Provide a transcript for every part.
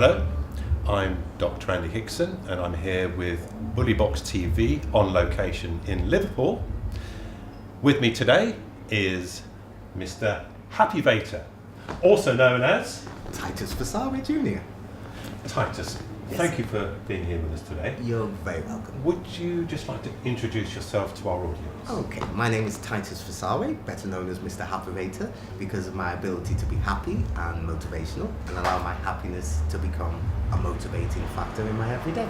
Hello, I'm Dr. Andy Hickson and I'm here with Bullybox TV on location in Liverpool. With me today is Mr. Happivator, also known as Titus Fasawe Jr. Titus. Thank you for being here with us today. You're very welcome. Would you just like to introduce yourself to our audience? Okay, my name is Titus Fasawe, better known as Mr. Happivator, because of my ability to be happy and motivational and allow my happiness to become a motivating factor in my everyday.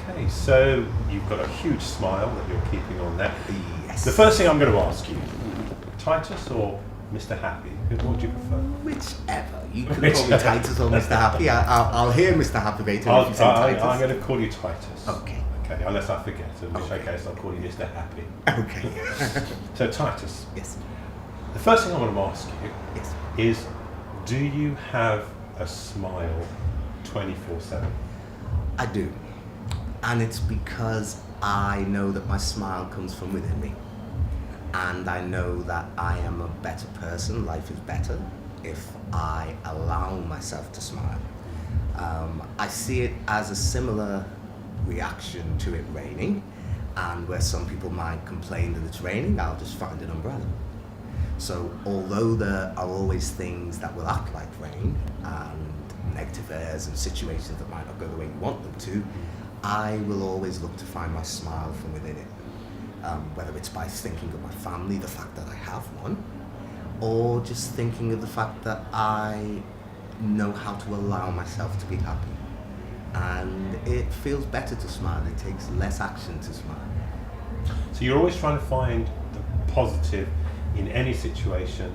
Okay, so you've got a huge smile that you're keeping on there. Yes. The first thing I'm going to ask you, Titus or Mr. Happy? What would you prefer? Whichever. You can call me Titus or Mr. Happy. I'll hear Mr. Happivator if you say Titus. I'm going to call you Titus. Okay. Okay, unless I forget, in which case I'll call you Mr. Happy. Okay. So Titus. Yes. The first thing I want to ask you Yes. is, do you have a smile 24/7? I do. And it's because I know that my smile comes from within me. And I know that I am a better person, life is better, if I allow myself to smile. I see it as a similar reaction to it raining, and where some people might complain that it's raining, I'll just find an umbrella. So although there are always things that will act like rain, and negative airs and situations that might not go the way you want them to, I will always look to find my smile from within it. Whether it's by thinking of my family, the fact that I have one, or just thinking of the fact that I know how to allow myself to be happy. And it feels better to smile, it takes less action to smile. So you're always trying to find the positive in any situation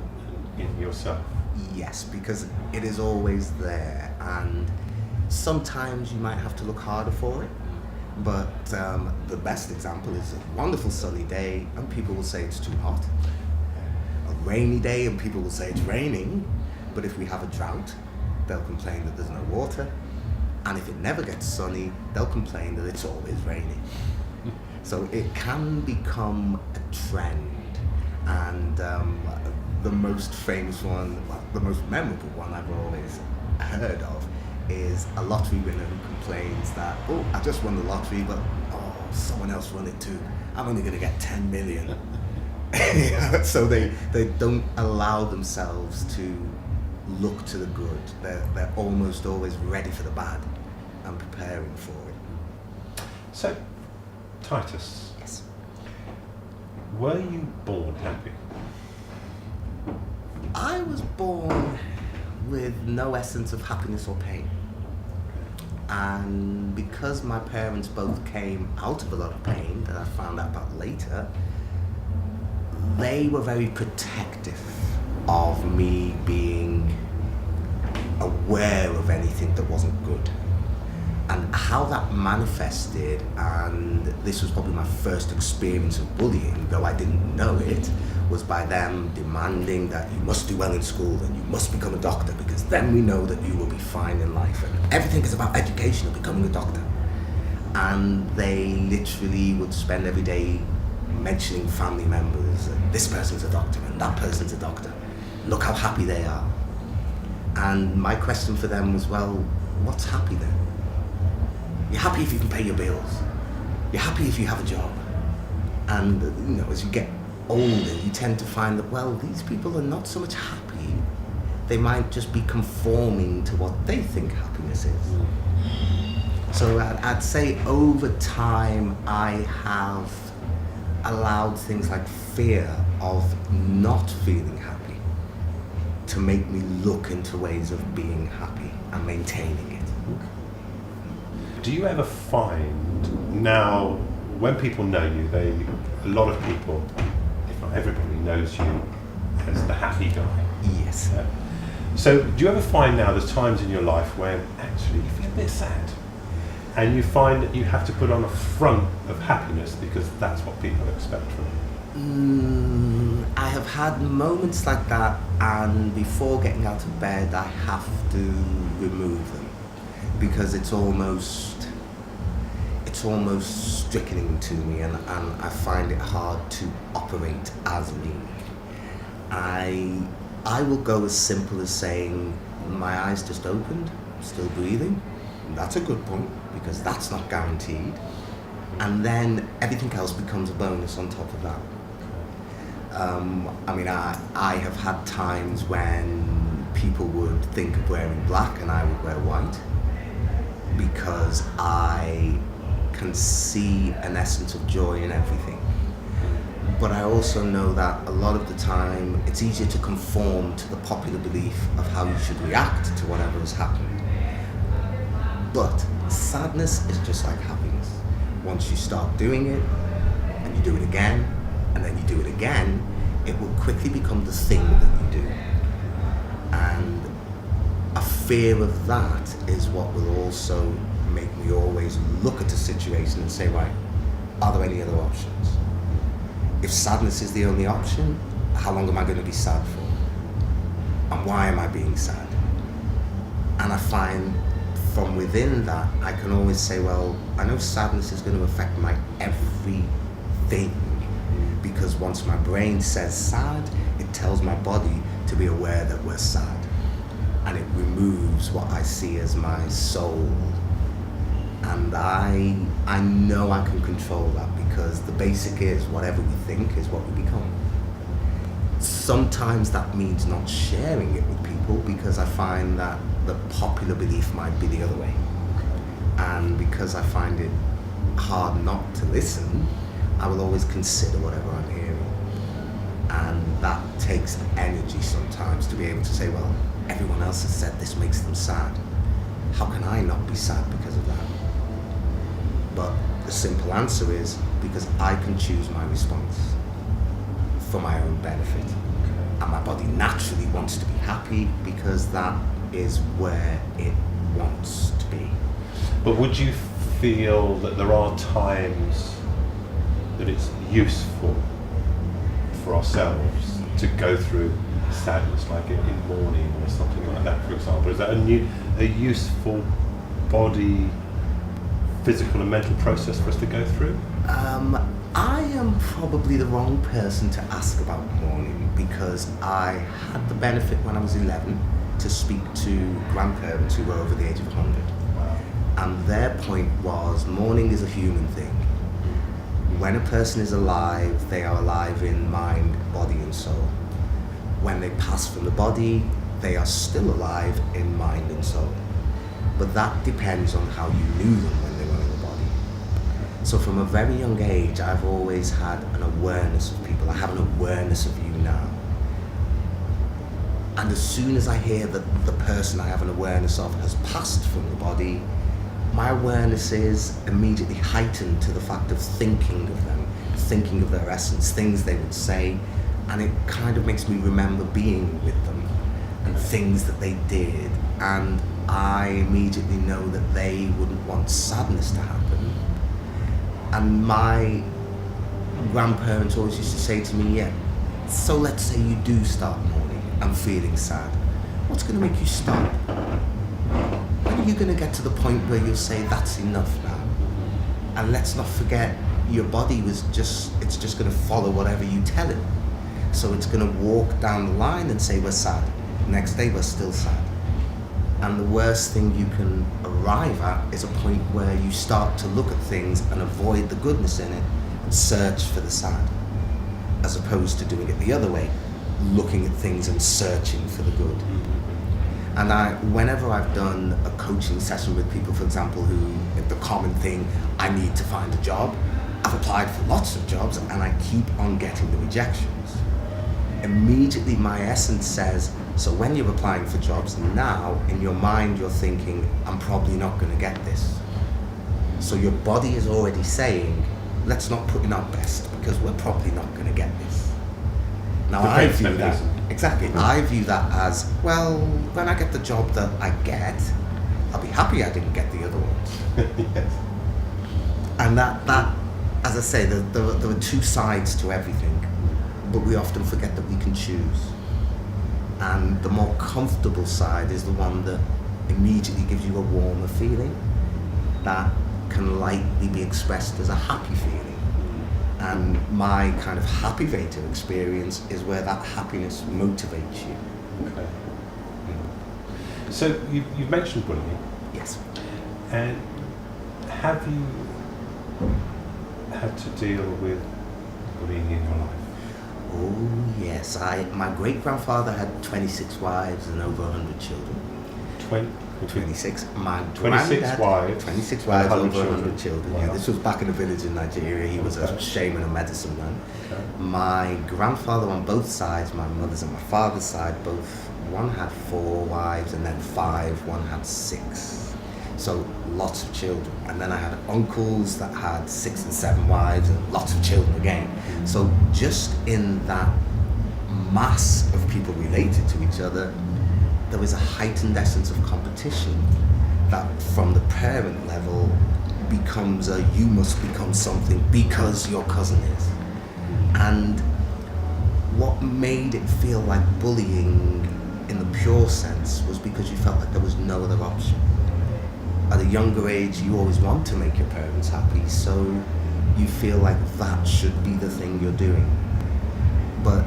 in yourself? Yes, because it is always there, and sometimes you might have to look harder for it. But the best example is a wonderful sunny day and people will say it's too hot. A rainy day and people will say it's raining. But if we have a drought, they'll complain that there's no water. And if it never gets sunny, they'll complain that it's always raining. So it can become a trend. And the most famous one, well, the most memorable one I've always heard of, is a lottery winner who complains that, oh, I just won the lottery, but someone else won it too. I'm only going to get 10 million. So they don't allow themselves to look to the good. They're almost always ready for the bad and preparing for it. So, Titus. Yes. Were you born happy? I was born with no essence of happiness or pain. And because my parents both came out of a lot of pain that I found out about later, they were very protective of me being aware of anything that wasn't good. And how that manifested, and this was probably my first experience of bullying, though I didn't know it, was by them demanding that you must do well in school and you must become a doctor, because then we know that you will be fine in life, and everything is about education and becoming a doctor. And they literally would spend every day mentioning family members, and this person's a doctor and that person's a doctor. Look how happy they are. And my question for them was, well, what's happy then? You're happy if you can pay your bills. You're happy if you have a job. And as you get older, you tend to find that, well, these people are not so much happy. They might just be conforming to what they think happiness is. So I'd say over time, I have allowed things like fear of not feeling happy to make me look into ways of being happy and maintaining it. Do you ever find now, when people know you, a lot of people, if not everybody, knows you as the happy guy? Yes. So do you ever find now there's times in your life when actually you feel a bit sad and you find that you have to put on a front of happiness because that's what people expect from you? I have had moments like that, and before getting out of bed I have to remove them because it's almost sickening to me, and I find it hard to operate as me. I will go as simple as saying my eyes just opened, still breathing. And that's a good point, because that's not guaranteed. And then everything else becomes a bonus on top of that. I have had times when people would think of wearing black and I would wear white, because I can see an essence of joy in everything. But I also know that a lot of the time it's easier to conform to the popular belief of how you should react to whatever has happened. But sadness is just like happiness. Once you start doing it, and you do it again, and then you do it again, it will quickly become the thing that you do. And a fear of that is what will also make me always look at a situation and say, right, are there any other options? If sadness is the only option, how long am I going to be sad for? And why am I being sad? And I find from within that, I can always say, well, I know sadness is going to affect my everything. Because once my brain says sad, it tells my body to be aware that we're sad. And it removes what I see as my soul. And I know I can control that, because the basic is whatever we think is what we become. Sometimes that means not sharing it with people, because I find that the popular belief might be the other way. And because I find it hard not to listen, I will always consider whatever I'm hearing. And that takes energy sometimes to be able to say, well, everyone else has said this makes them sad. How can I not be sad because of that? But the simple answer is because I can choose my response for my own benefit. And my body naturally wants to be happy because that is where it wants to be. But would you feel that there are times that it's useful for ourselves to go through sadness, like in mourning or something like that, for example? Is that a useful body, physical and mental process for us to go through? I am probably the wrong person to ask about mourning, because I had the benefit when I was 11 to speak to grandparents who were over the age of 100. And their point was, mourning is a human thing. When a person is alive, they are alive in mind, body and soul. When they pass from the body, they are still alive in mind and soul. But that depends on how you knew them when they were in the body. So from a very young age, I've always had an awareness of people. I have an awareness of you now. And as soon as I hear that the person I have an awareness of has passed from the body, my awareness is immediately heightened to the fact of thinking of them, thinking of their essence, things they would say, and it kind of makes me remember being with them and things that they did, and I immediately know that they wouldn't want sadness to happen. And my grandparents always used to say to me, yeah, so let's say you do start mourning and feeling sad. What's going to make you stop? When are you going to get to the point where you'll say, that's enough now? And let's not forget, your body it's just going to follow whatever you tell it. So it's going to walk down the line and say, we're sad. Next day, we're still sad. And the worst thing you can arrive at is a point where you start to look at things and avoid the goodness in it and search for the sad, as opposed to doing it the other way, looking at things and searching for the good. And whenever I've done a coaching session with people, for example, who, the common thing, I need to find a job. I've applied for lots of jobs and I keep on getting the rejections. Immediately my essence says, so when you're applying for jobs now, in your mind you're thinking, I'm probably not going to get this. So your body is already saying, let's not put in our best because we're probably not going to get this. Now I view that, exactly, I view that as, well, when I get the job that I get, I'll be happy I didn't get the other ones. Yes. And that, as I say, there are two sides to everything, but we often forget that we can choose. And the more comfortable side is the one that immediately gives you a warmer feeling that can lightly be expressed as a happy feeling. And my kind of Happivator experience is where that happiness motivates you. Okay. So you've mentioned bullying, Yes. and have you had to deal with bullying in your life? Oh yes, my great grandfather had 26 wives and over 100 children. 26. My 26 granddad, wives. 26 wives, 100 over 100 children. Wow. Yeah, this was back in a village in Nigeria. He was a shaman and medicine man. Okay. My grandfather on both sides, my mother's and my father's side, both, one had 4 wives and then 5, one had 6. So lots of children. And then I had uncles that had 6 and 7 wives and lots of children again. So just in that mass of people related to each other, there was a heightened essence of competition that from the parent level becomes a you must become something because your cousin is. And what made it feel like bullying in the pure sense was because you felt like there was no other option. At a younger age, you always want to make your parents happy, so you feel like that should be the thing you're doing. But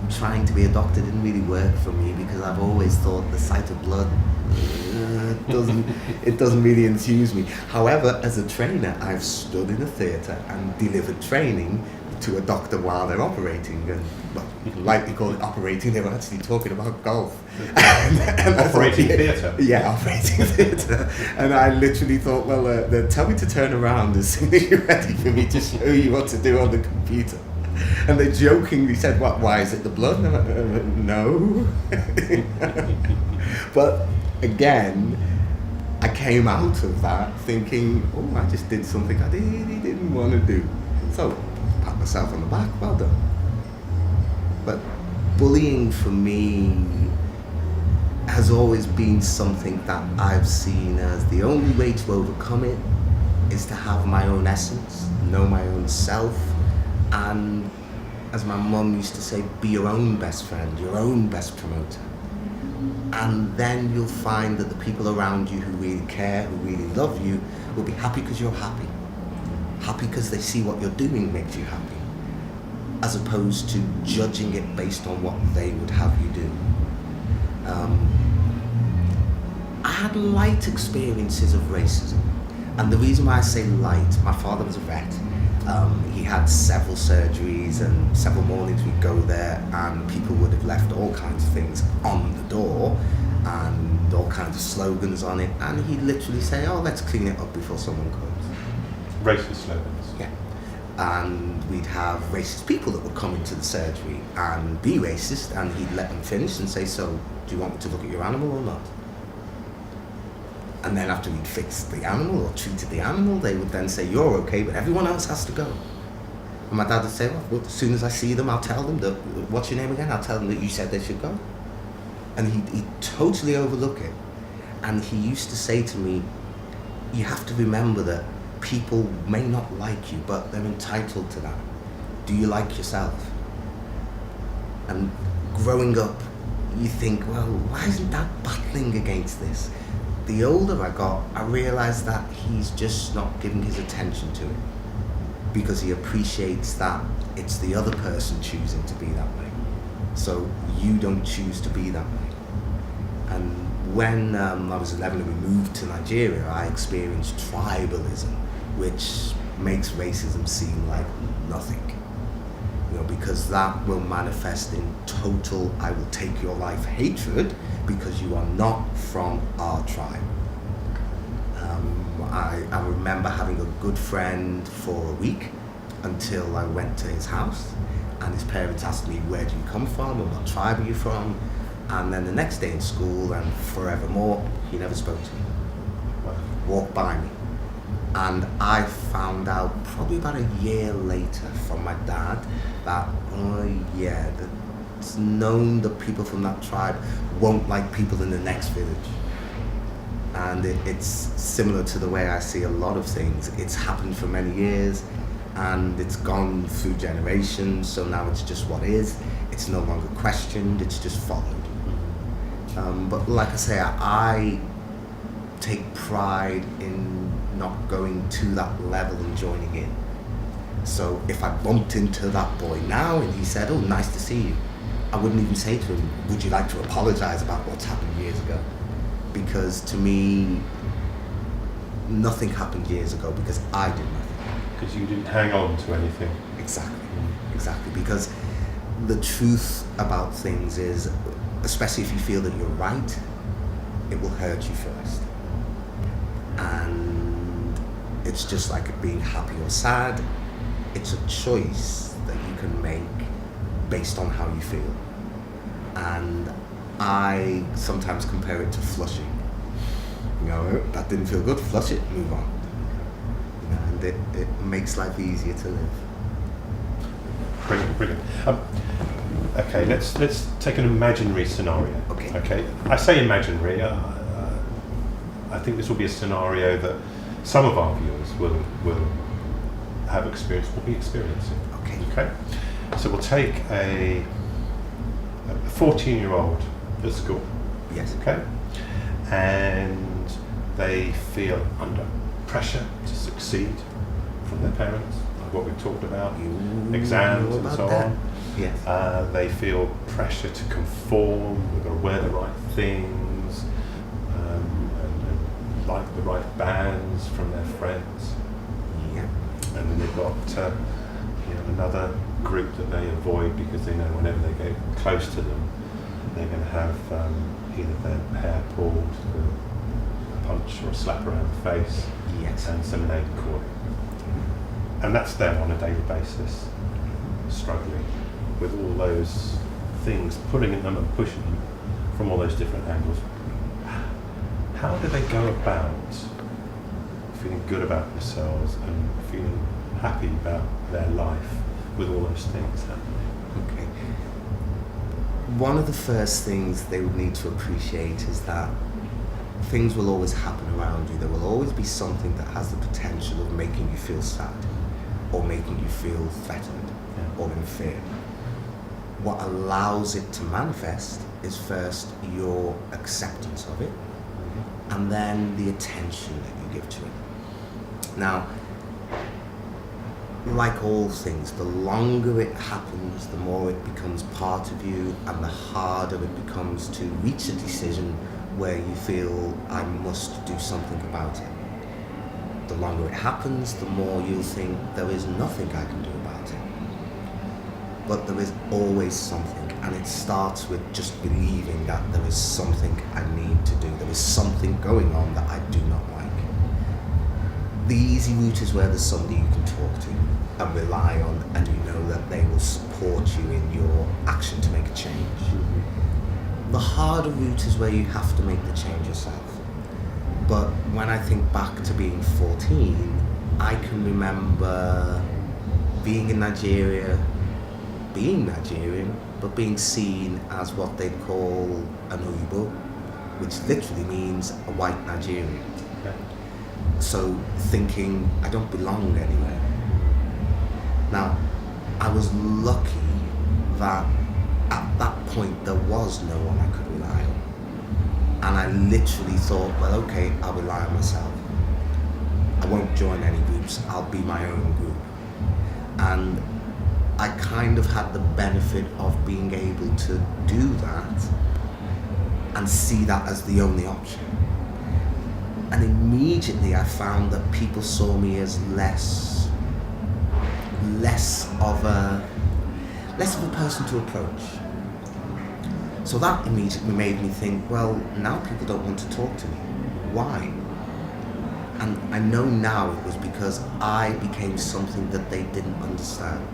trying to be a doctor didn't really work for me because I've always thought the sight of blood doesn't really enthuse me. However, as a trainer, I've stood in a theatre and delivered training to a doctor while they're operating, and well, you can lightly call it operating. They were actually talking about golf. and Operating theatre? Yeah, operating theatre. And I literally thought, well, tell me to turn around as soon as you're ready for me to show you what to do on the computer. And they jokingly said, "What? Why is it the blood?" And I'm like, no. But again, I came out of that thinking, oh, I just did something I really didn't want to do. So, pat myself on the back, well done. But bullying for me has always been something that I've seen as the only way to overcome it is to have my own essence, know my own self, and as my mum used to say, be your own best friend, your own best promoter. And then you'll find that the people around you who really care, who really love you, will be happy because you're happy. Happy because they see what you're doing makes you happy, as opposed to judging it based on what they would have you do. I had light experiences of racism. And the reason why I say light, my father was a vet. He had several surgeries, and several mornings we'd go there and people would have left all kinds of things on the door and all kinds of slogans on it, and he'd literally say, oh, let's clean it up before someone comes. Racist slogans? Yeah. And we'd have racist people that would come into the surgery and be racist, and he'd let them finish and say, so do you want me to look at your animal or not? And then after we'd fixed the animal or treated the animal, they would then say, you're okay, but everyone else has to go. And my dad would say, well, as soon as I see them, I'll tell them that, what's your name again? I'll tell them that you said they should go. And he'd totally overlook it. And he used to say to me, you have to remember that people may not like you, but they're entitled to that. Do you like yourself? And growing up, you think, well, why isn't that battling against this? The older I got, I realized that he's just not giving his attention to it because he appreciates that it's the other person choosing to be that way. So you don't choose to be that way. And when I was 11 and we moved to Nigeria, I experienced tribalism, which makes racism seem like nothing. You know, because that will manifest in total, I will take your life hatred because you are not from our tribe. I remember having a good friend for a week until I went to his house and his parents asked me, where do you come from and what tribe are you from? And then the next day in school and forevermore, he never spoke to me. Walked by me. And I found out probably about a year later from my dad that, it's known that people from that tribe won't like people in the next village. And it's similar to the way I see a lot of things. It's happened for many years and it's gone through generations, so now it's just what is. It's no longer questioned, it's just followed. But like I say, I take pride in not going to that level and joining in. So if I bumped into that boy now and he said, oh, nice to see you, I wouldn't even say to him, would you like to apologize about what's happened years ago? because to me, nothing happened years ago because I did nothing. Because you didn't hang on to anything. Exactly. Because the truth about things is, especially if you feel that you're right, it will hurt you first. And it's just like being happy or sad. It's a choice that you can make based on how you feel. And I sometimes compare it to flushing. You know, that didn't feel good, flush it, move on. You know, and it makes life easier to live. Brilliant. Okay, let's take an imaginary scenario. Okay. I say imaginary. I think this will be a scenario that some of our viewers will have experienced, will be experiencing. Okay. So we'll take a 14-year-old at school. Yes. Okay. And they feel under pressure to succeed from their parents, like what we've talked about, exams and so on. Yes. They feel pressure to conform, they've got to wear the right things, and like the right bands from their friends. Yeah. And then they've got another group that they avoid because they know whenever they get close to them, they're going to have either their hair pulled, a punch or a slap around the face, Yes. and some name calling. And that's them on a daily basis, struggling with all those things, pulling at them and pushing them from all those different angles. How do they go about feeling good about themselves and feeling happy about their life with all those things happening? Okay. One of the first things they would need to appreciate is that things will always happen around you. There will always be something that has the potential of making you feel sad or making you feel threatened or in fear. What allows it to manifest is first your acceptance of it and then the attention that you give to it. Now, like all things, the longer it happens, the more it becomes part of you and the harder it becomes to reach a decision where you feel, I must do something about it. The longer it happens, the more you'll think, there is nothing I can do about it. But there is always something, and it starts with just believing that there is something I need to do. There is something going on that I do not like. The easy route is where there's somebody you can talk to and rely on, and you know that they will support you in your action to make a change. The harder route is where you have to make the change yourself. But when I think back to being 14, I can remember being in Nigeria, being Nigerian, but being seen as what they'd call an Oyibo, which literally means a white Nigerian. Okay. So thinking, I don't belong anywhere. Now, I was lucky that at that point there was no one I could rely on. And I literally thought, well, okay, I'll rely on myself. I won't join any groups, I'll be my own group. And I kind of had the benefit of being able to do that and see that as the only option. And immediately I found that people saw me as less of a person to approach. So that immediately made me think, well, now people don't want to talk to me. Why? And I know now it was because I became something that they didn't understand.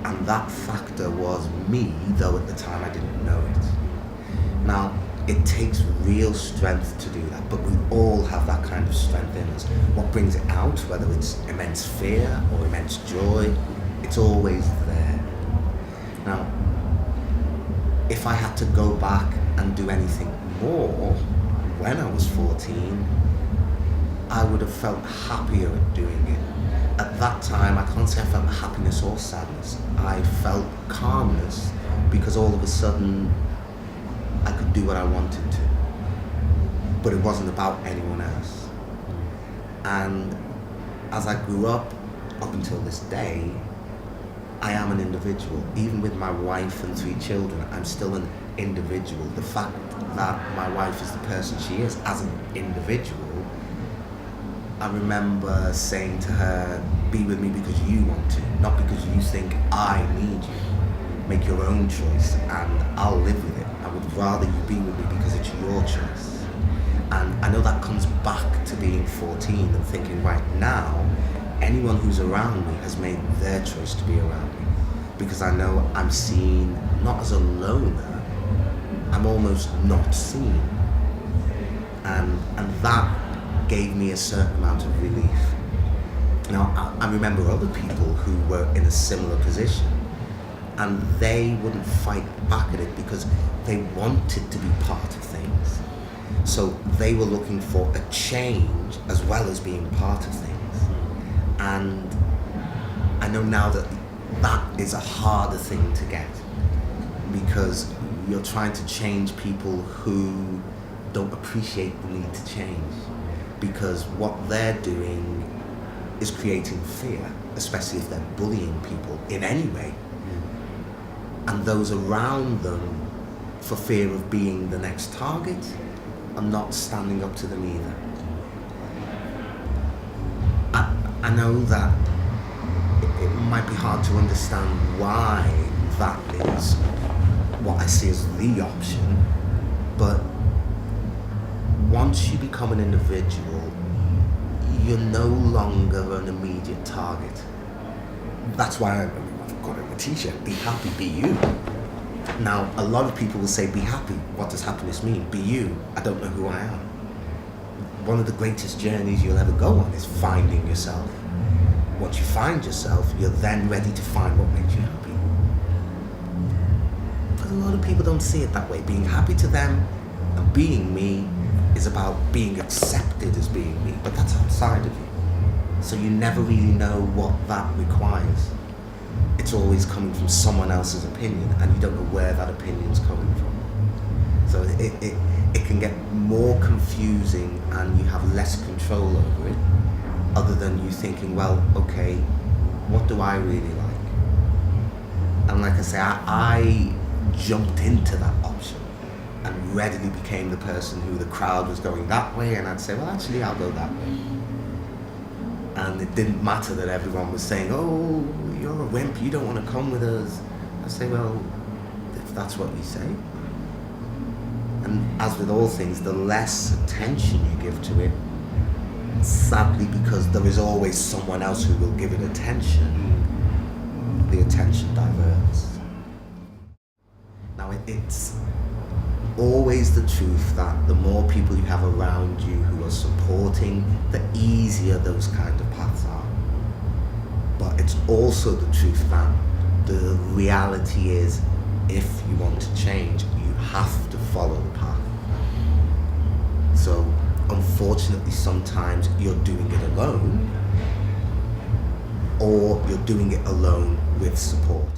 And that factor was me, though at the time I didn't know it. Now, it takes real strength to do that, but we all have that kind of strength in us. What brings it out, whether it's immense fear or immense joy, it's always there. Now, if I had to go back and do anything more when I was 14, I would have felt happier at doing it. At that time, I can't say I felt happiness or sadness. I felt calmness because all of a sudden I could do what I wanted to. But it wasn't about anyone else. And as I grew up until this day, I am an individual. Even with my wife and 3 children, I'm still an individual, the fact that my wife is the person she is as an individual, I remember saying to her, be with me because you want to, not because you think I need you. Make your own choice and I'll live with it. I would rather you be with me because it's your choice. And I know that comes back to being 14 and thinking, right now, anyone who's around me has made their choice to be around me. Because I know I'm seen not as a loner, I'm almost not seen. And that gave me a certain amount of relief. Now, I remember other people who were in a similar position and they wouldn't fight back at it because they wanted to be part of things. So they were looking for a change as well as being part of things. And I know now that that is a harder thing to get because you're trying to change people who don't appreciate the need to change, because what they're doing is creating fear, especially if they're bullying people in any way. And those around them, for fear of being the next target, are not standing up to them either. I know that it might be hard to understand why that is what I see as the option, but once you become an individual, you're no longer an immediate target. That's why I've got it on a t-shirt, be happy, be you. Now, a lot of people will say, be happy. What does happiness mean? Be you. I don't know who I am. One of the greatest journeys you'll ever go on is finding yourself. Once you find yourself, you're then ready to find what makes you happy. But a lot of people don't see it that way. Being happy to them and being me is about being accepted as being me, but that's outside of you. So you never really know what that requires. It's always coming from someone else's opinion, and you don't know where that opinion's coming from. So it can get more confusing, and you have less control over it, other than you thinking, well, okay, what do I really like? And like I say, I jumped into that option and readily became the person who the crowd was going that way, and I'd say, well, actually, I'll go that way. And it didn't matter that everyone was saying, oh, you're a wimp, you don't want to come with us. I say, well, if that's what you say. And as with all things, the less attention you give to it, sadly, because there is always someone else who will give it attention, the attention diverts. Now, it's always the truth that the more people you have around you who are supporting, the easier those kind of paths are. But it's also the truth that the reality is, if you want to change, you have to follow the path. So, unfortunately, sometimes you're doing it alone, or you're doing it alone with support.